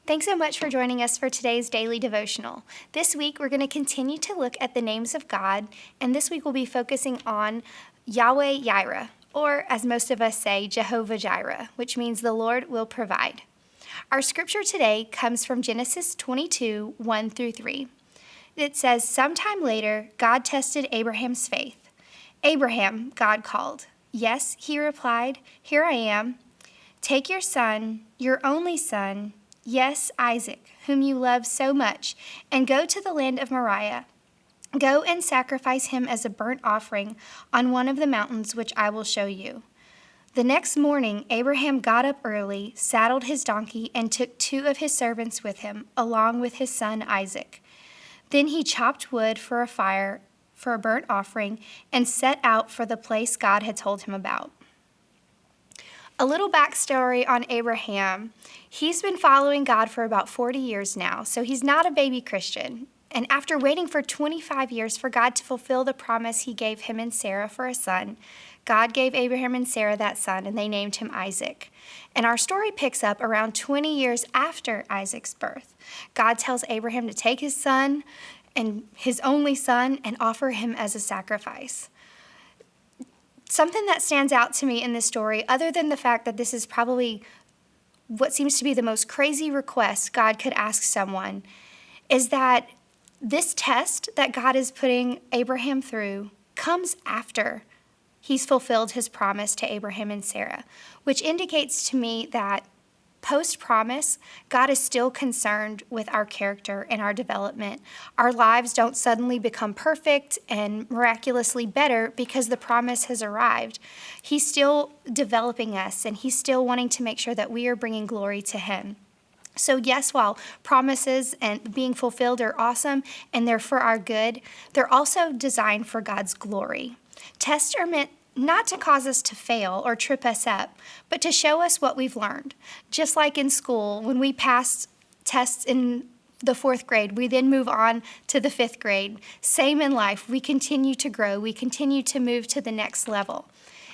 Thanks so much for joining us for today's daily devotional. This week, we're going to continue to look at the names of God, and this week we'll be focusing on Yahweh Jireh, or as most of us say, Jehovah Jireh, which means the Lord will provide. Our scripture today comes from Genesis 22, 1 through 3. It says, "Sometime later, God tested Abraham's faith. 'Abraham,' God called. 'Yes,' he replied, 'here I am.' 'Take your son, your only son, yes, Isaac, whom you love so much, and go to the land of Moriah. Go and sacrifice him as a burnt offering on one of the mountains which I will show you.' The next morning, Abraham got up early, saddled his donkey, and took 2 of his servants with him, along with his son Isaac. Then he chopped wood for a fire for a burnt offering and set out for the place God had told him about." A little backstory on Abraham. He's been following God for about 40 years now, so he's not a baby Christian. And after waiting for 25 years for God to fulfill the promise he gave him and Sarah for a son, God gave Abraham and Sarah that son, and they named him Isaac. And our story picks up around 20 years after Isaac's birth. God tells Abraham to take his son, and his only son, and offer him as a sacrifice. Something that stands out to me in this story, other than the fact that this is probably what seems to be the most crazy request God could ask someone, is that this test that God is putting Abraham through comes after he's fulfilled his promise to Abraham and Sarah, which indicates to me that post-promise, God is still concerned with our character and our development. Our lives don't suddenly become perfect and miraculously better because the promise has arrived. He's still developing us, and he's still wanting to make sure that we are bringing glory to him. So yes, while promises and being fulfilled are awesome and they're for our good, they're also designed for God's glory. Tests are meant not to cause us to fail or trip us up, but to show us what we've learned. Just like in school, when we passed tests in the 4th grade, we then move on to the 5th grade. Same in life, we continue to grow, we continue to move to the next level.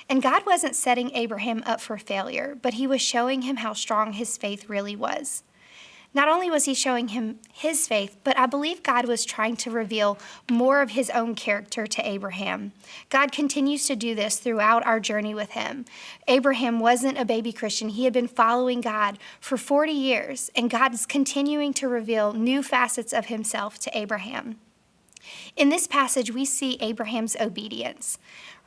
And God wasn't setting Abraham up for failure, but he was showing him how strong his faith really was. Not only was he showing him his faith, but I believe God was trying to reveal more of his own character to Abraham. God continues to do this throughout our journey with him. Abraham wasn't a baby Christian. He had been following God for 40 years, and God is continuing to reveal new facets of himself to Abraham. In this passage, we see Abraham's obedience.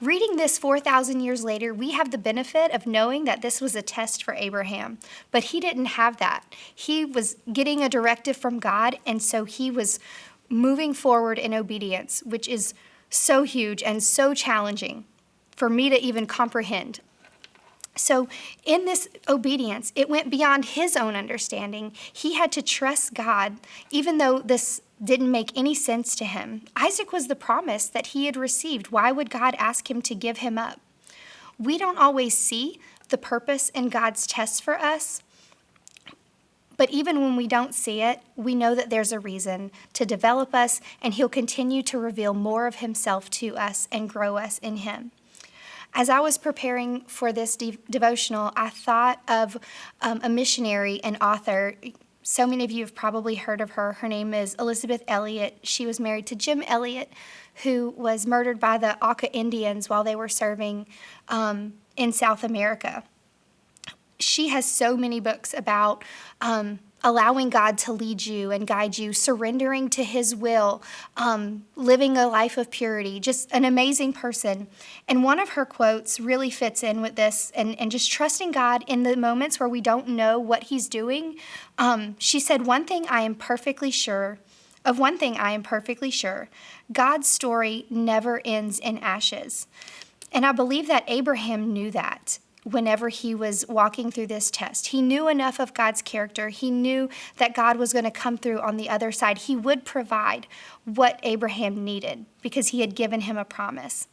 Reading this 4,000 years later, we have the benefit of knowing that this was a test for Abraham, but he didn't have that. He was getting a directive from God, and so he was moving forward in obedience, which is so huge and so challenging for me to even comprehend. So in this obedience, it went beyond his own understanding. He had to trust God, even though this didn't make any sense to him. Isaac was the promise that he had received. Why would God ask him to give him up? We don't always see the purpose in God's tests for us, but even when we don't see it, we know that there's a reason to develop us, and he'll continue to reveal more of himself to us and grow us in him. As I was preparing for this devotional, I thought of a missionary and author. So many of you have probably heard of her. Her name is Elliott. She was married to Jim Elliott, who was murdered by the Auca Indians while they were serving in South America. She has so many books about allowing God to lead you and guide you, surrendering to his will, living a life of purity, just an amazing person. And one of her quotes really fits in with this, and just trusting God in the moments where we don't know what he's doing. She said, Of one thing I am perfectly sure, God's story never ends in ashes." And I believe that Abraham knew that. Whenever he was walking through this test, he knew enough of God's character. He knew that God was going to come through on the other side. He would provide what Abraham needed because he had given him a promise.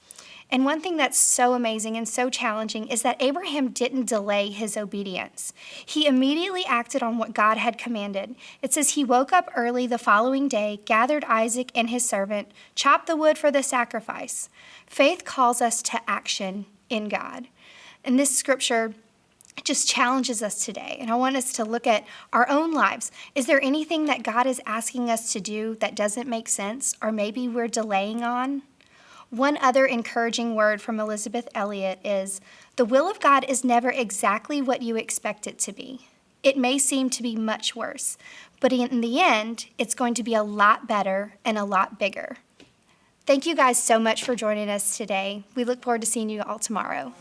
And one thing that's so amazing and so challenging is that Abraham didn't delay his obedience. He immediately acted on what God had commanded. It says he woke up early the following day, gathered Isaac and his servant, chopped the wood for the sacrifice. Faith calls us to action in God. In this scripture, just challenges us today. And I want us to look at our own lives. Is there anything that God is asking us to do that doesn't make sense, or maybe we're delaying on? One other encouraging word from Elizabeth Elliott is, the will of God is never exactly what you expect it to be. It may seem to be much worse, but in the end, it's going to be a lot better and a lot bigger. Thank you guys so much for joining us today. We look forward to seeing you all tomorrow.